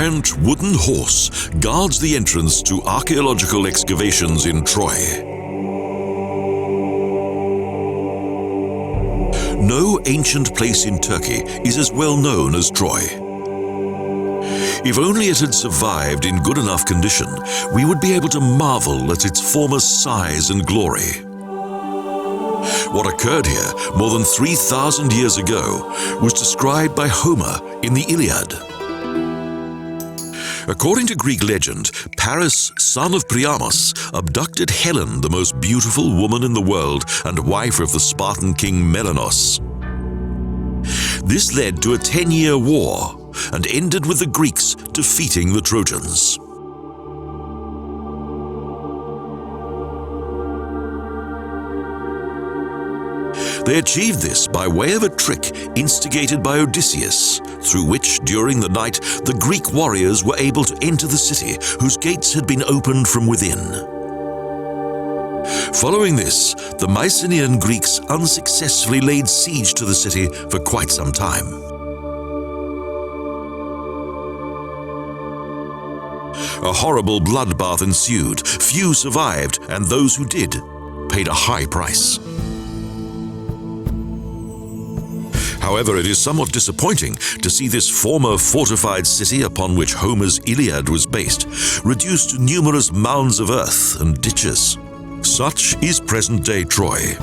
giant wooden horse guards the entrance to archaeological excavations in Troy. No ancient place in Turkey is as well known as Troy. If only it had survived in good enough condition, we would be able to marvel at its former size and glory. What occurred here more than 3,000 years ago was described by Homer in the Iliad. According to Greek legend, Paris, son of Priamos, abducted Helen, the most beautiful woman in the world and wife of the Spartan king Melanos. This led to a 10-year war and ended with the Greeks defeating the Trojans. They achieved this by way of a trick instigated by Odysseus, through which, during the night, the Greek warriors were able to enter the city, whose gates had been opened from within. Following this, the Mycenaean Greeks unsuccessfully laid siege to the city for quite some time. A horrible bloodbath ensued. Few survived, and those who did paid a high price. However, it is somewhat disappointing to see this former fortified city upon which Homer's Iliad was based reduced to numerous mounds of earth and ditches. Such is present-day Troy.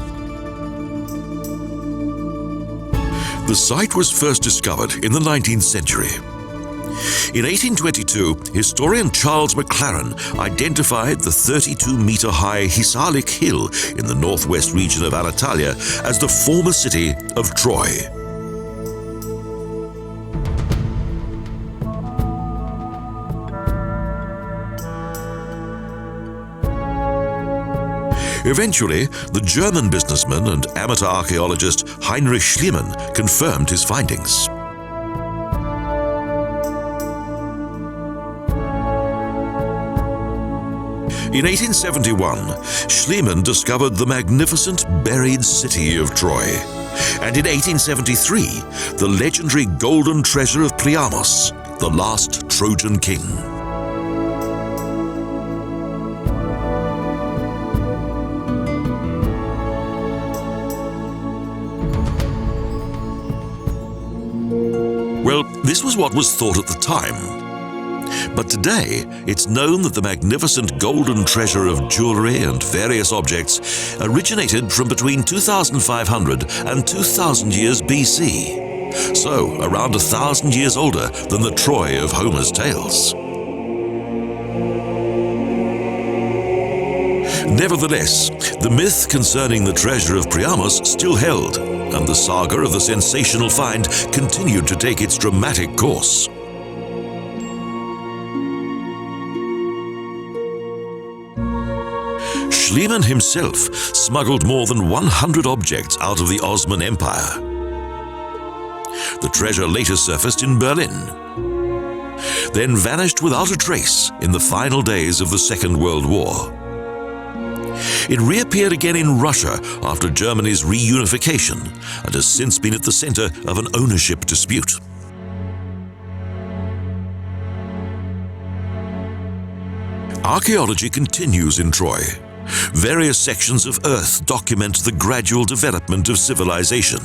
The site was first discovered in the 19th century. In 1822, historian Charles McLaren identified the 32-meter-high Hisarlik Hill in the northwest region of Anatlia as the former city of Troy. Eventually, the German businessman and amateur archaeologist Heinrich Schliemann confirmed his findings. In 1871, Schliemann discovered the magnificent buried city of Troy, and in 1873, the legendary golden treasure of Priamos, the last Trojan king. Well, this was what was thought at the time. But today, it's known that the magnificent golden treasure of jewelry and various objects originated from between 2,500 and 2,000 years BC. So, around 1,000 years older than the Troy of Homer's tales. Nevertheless, the myth concerning the treasure of Priamos still held, and the saga of the sensational find continued to take its dramatic course. Schliemann himself smuggled more than 100 objects out of the Ottoman Empire. The treasure later surfaced in Berlin, then vanished without a trace in the final days of the Second World War. It reappeared again in Russia after Germany's reunification and has since been at the center of an ownership dispute. Archaeology continues in Troy. Various sections of Earth document the gradual development of civilization,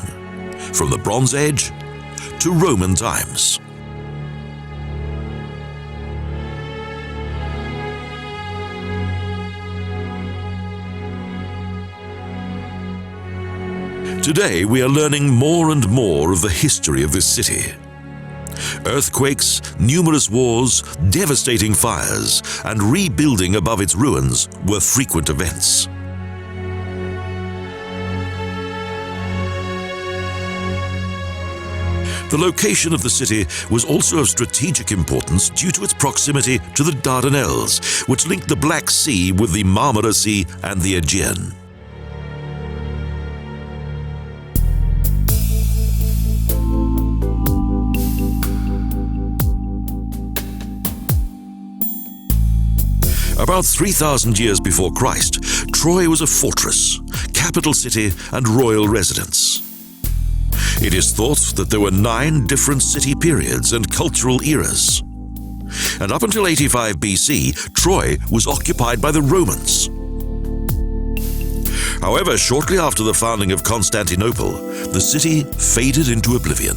from the Bronze Age to Roman times. Today, we are learning more and more of the history of this city. Earthquakes, numerous wars, devastating fires, and rebuilding above its ruins were frequent events. The location of the city was also of strategic importance due to its proximity to the Dardanelles, which linked the Black Sea with the Marmara Sea and the Aegean. About 3,000 years before Christ, Troy was a fortress, capital city, and royal residence. It is thought that there were 9 different city periods and cultural eras. And up until 85 BC, Troy was occupied by the Romans. However, shortly after the founding of Constantinople, the city faded into oblivion.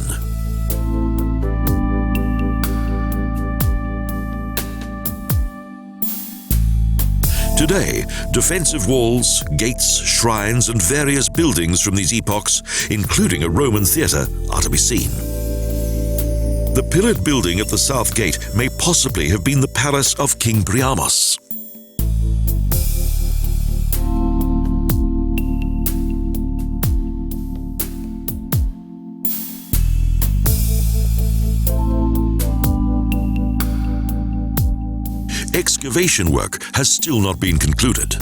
Today, defensive walls, gates, shrines, and various buildings from these epochs, including a Roman theatre, are to be seen. The pillared building at the south gate may possibly have been the palace of King Priamos. Excavation work has still not been concluded,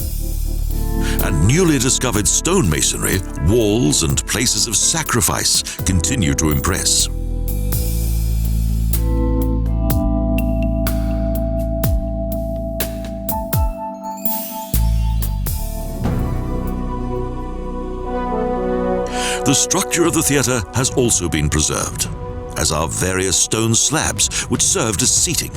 and newly discovered stone masonry, walls, and places of sacrifice continue to impress. The structure of the theatre has also been preserved, as are various stone slabs which served as seating.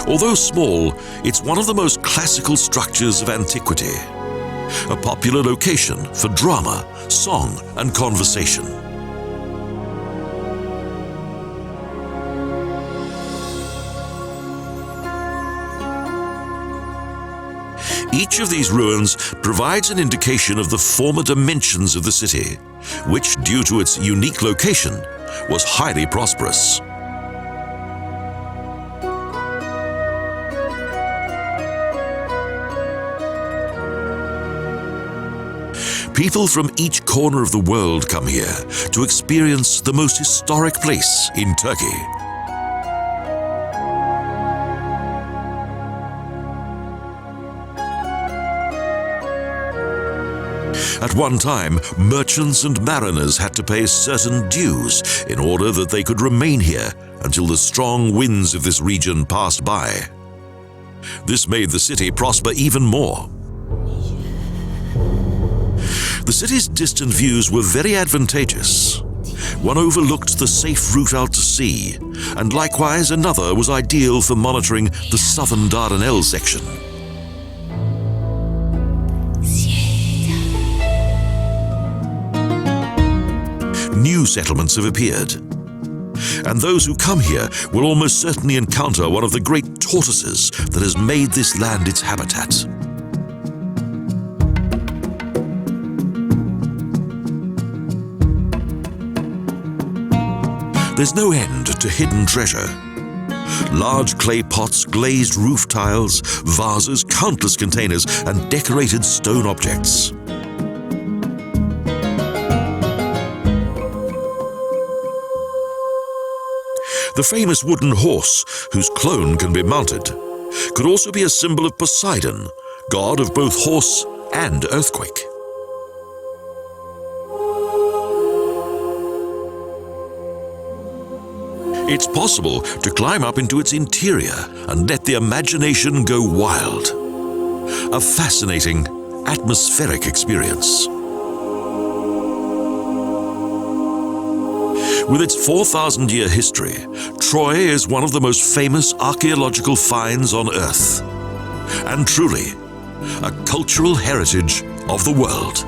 Although small, it's one of the most classical structures of antiquity, a popular location for drama, song, and conversation. Each of these ruins provides an indication of the former dimensions of the city, which, due to its unique location, was highly prosperous. People from each corner of the world come here to experience the most historic place in Turkey. At one time, merchants and mariners had to pay certain dues in order that they could remain here until the strong winds of this region passed by. This made the city prosper even more. The city's distant views were very advantageous. One overlooked the safe route out to sea, and likewise another was ideal for monitoring the southern Dardanelles section. New settlements have appeared, and those who come here will almost certainly encounter one of the great tortoises that has made this land its habitat. There's no end to hidden treasure. Large clay pots, glazed roof tiles, vases, countless containers, and decorated stone objects. The famous wooden horse, whose clone can be mounted, could also be a symbol of Poseidon, god of both horse and earthquake. It's possible to climb up into its interior and let the imagination go wild. A fascinating, atmospheric experience. With its 4,000-year history, Troy is one of the most famous archaeological finds on Earth, and truly, a cultural heritage of the world.